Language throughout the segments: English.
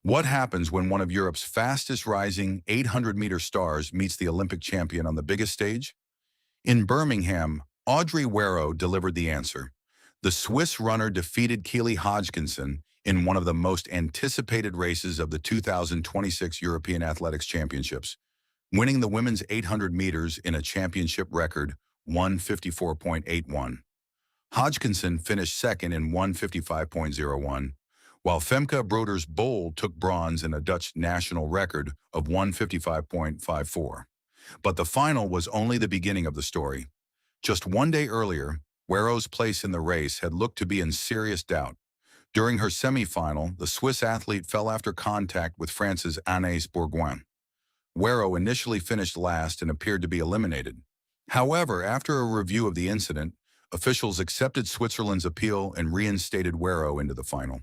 What happens when one of Europe's fastest rising 800-meter stars meets the Olympic champion on the biggest stage? In Birmingham, Audrey Werro delivered the answer. The Swiss runner defeated Keely Hodgkinson in one of the most anticipated races of the 2026 European Athletics Championships, winning the women's 800 meters in a championship record 1:54.81. Hodgkinson finished second in 1:55.01, while Femke Broeders-Bol took bronze in a Dutch national record of 1:55.54. But the final was only the beginning of the story. Just one day earlier, Werro's place in the race had looked to be in serious doubt. During her semifinal, the Swiss athlete fell after contact with France's Anaïs Bourgoin. Werro initially finished last and appeared to be eliminated. However, after a review of the incident, officials accepted Switzerland's appeal and reinstated Werro into the final.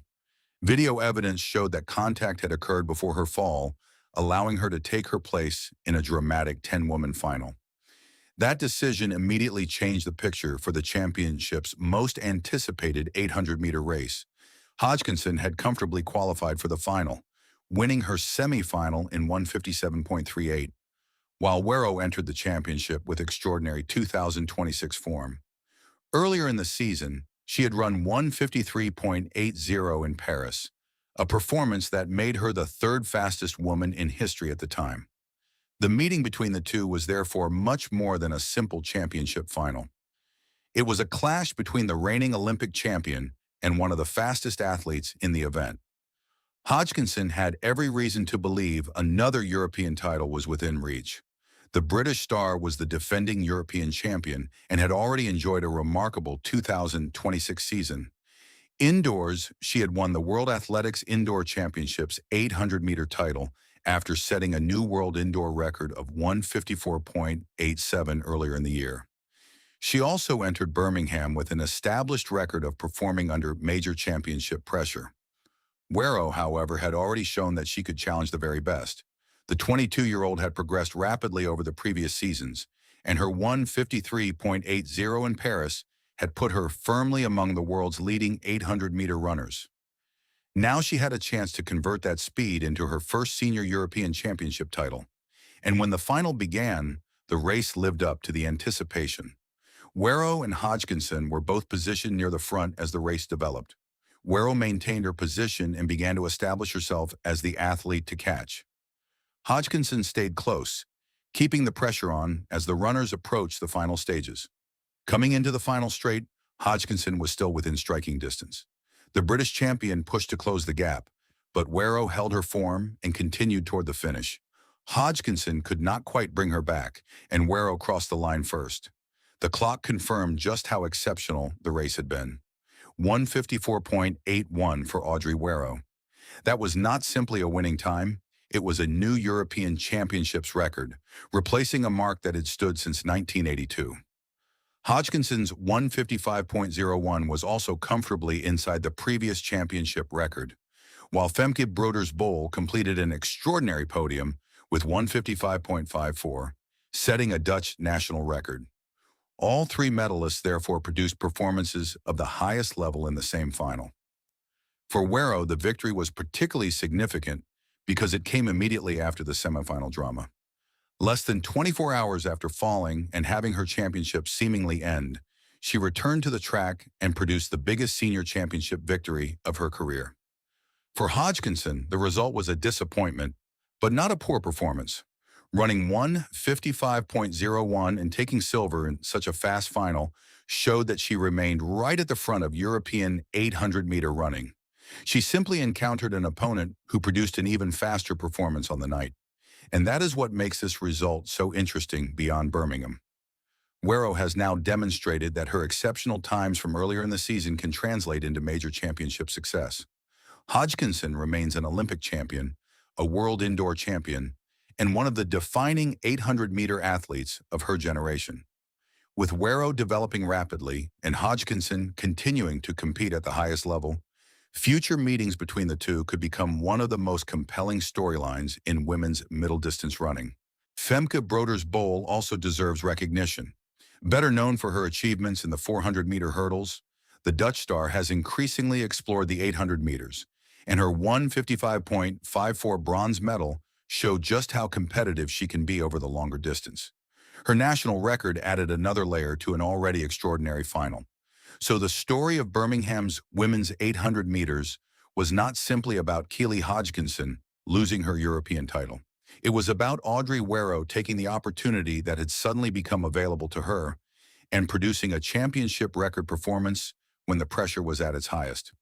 Video evidence showed that contact had occurred before her fall, allowing her to take her place in a dramatic 10-woman final. That decision immediately changed the picture for the championship's most anticipated 800-meter race. Hodgkinson had comfortably qualified for the final, winning her semifinal in 1:57.38, while Werro entered the championship with extraordinary 2026 form. Earlier in the season, she had run 1:53.80 in Paris, a performance that made her the third fastest woman in history at the time. The meeting between the two was therefore much more than a simple championship final. It was a clash between the reigning Olympic champion and one of the fastest athletes in the event. Hodgkinson had every reason to believe another European title was within reach. The British star was the defending European champion and had already enjoyed a remarkable 2026 season. Indoors, she had won the World Athletics Indoor Championships 800-meter title after setting a new world indoor record of 1:54.87 earlier in the year. She also entered Birmingham with an established record of performing under major championship pressure. Werro, however, had already shown that she could challenge the very best. The 22-year-old had progressed rapidly over the previous seasons, and her 1:53.80 in Paris had put her firmly among the world's leading 800-meter runners. Now she had a chance to convert that speed into her first senior European championship title. And when the final began, the race lived up to the anticipation. Werro and Hodgkinson were both positioned near the front as the race developed. Werro maintained her position and began to establish herself as the athlete to catch. Hodgkinson stayed close, keeping the pressure on as the runners approached the final stages. Coming into the final straight, Hodgkinson was still within striking distance. The British champion pushed to close the gap, but Werro held her form and continued toward the finish. Hodgkinson could not quite bring her back, and Werro crossed the line first. The clock confirmed just how exceptional the race had been. 1:54.81 for Audrey Werro. That was not simply a winning time, it was a new European Championships record, replacing a mark that had stood since 1982. Hodgkinson's 1:55.01 was also comfortably inside the previous championship record, while Femke Broeders-Bol completed an extraordinary podium with 1:55.54, setting a Dutch national record. All three medalists therefore produced performances of the highest level in the same final. For Werro, the victory was particularly significant because it came immediately after the semifinal drama. Less than 24 hours after falling and having her championship seemingly end, she returned to the track and produced the biggest senior championship victory of her career. For Hodgkinson, the result was a disappointment, but not a poor performance. Running 1:55.01 and taking silver in such a fast final showed that she remained right at the front of European 800-meter running. She simply encountered an opponent who produced an even faster performance on the night. And that is what makes this result so interesting beyond Birmingham. Werro has now demonstrated that her exceptional times from earlier in the season can translate into major championship success. Hodgkinson remains an Olympic champion, a world indoor champion, and one of the defining 800-meter athletes of her generation. With Werro developing rapidly and Hodgkinson continuing to compete at the highest level, future meetings between the two could become one of the most compelling storylines in women's middle distance running. Femke Broeders-Bol also deserves recognition. Better known for her achievements in the 400-meter hurdles, the Dutch star has increasingly explored the 800 meters, and her 155.54 bronze medal showed just how competitive she can be over the longer distance. Her national record added another layer to an already extraordinary final. So the story of Birmingham's women's 800 meters was not simply about Keely Hodgkinson losing her European title. It was about Audrey Werro taking the opportunity that had suddenly become available to her and producing a championship record performance when the pressure was at its highest.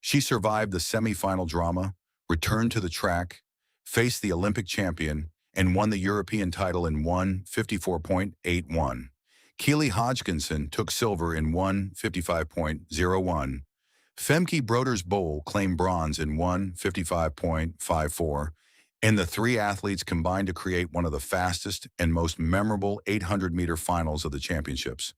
She survived the semifinal drama, returned to the track, faced the Olympic champion, and won the European title in 1:54.81. Keely Hodgkinson took silver in 1:55.01. Femke Broeders-Bol claimed bronze in 1:55.54, and the three athletes combined to create one of the fastest and most memorable 800-meter finals of the championships.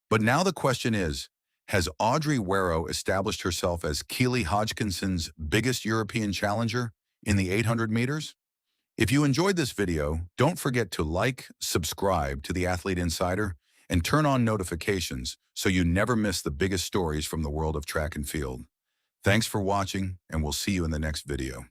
But now the question is, has Audrey Werro established herself as Keely Hodgkinson's biggest European challenger in the 800 meters? If you enjoyed this video, don't forget to like, subscribe to The Athlete Insider, and turn on notifications so you never miss the biggest stories from the world of track and field. Thanks for watching, and we'll see you in the next video.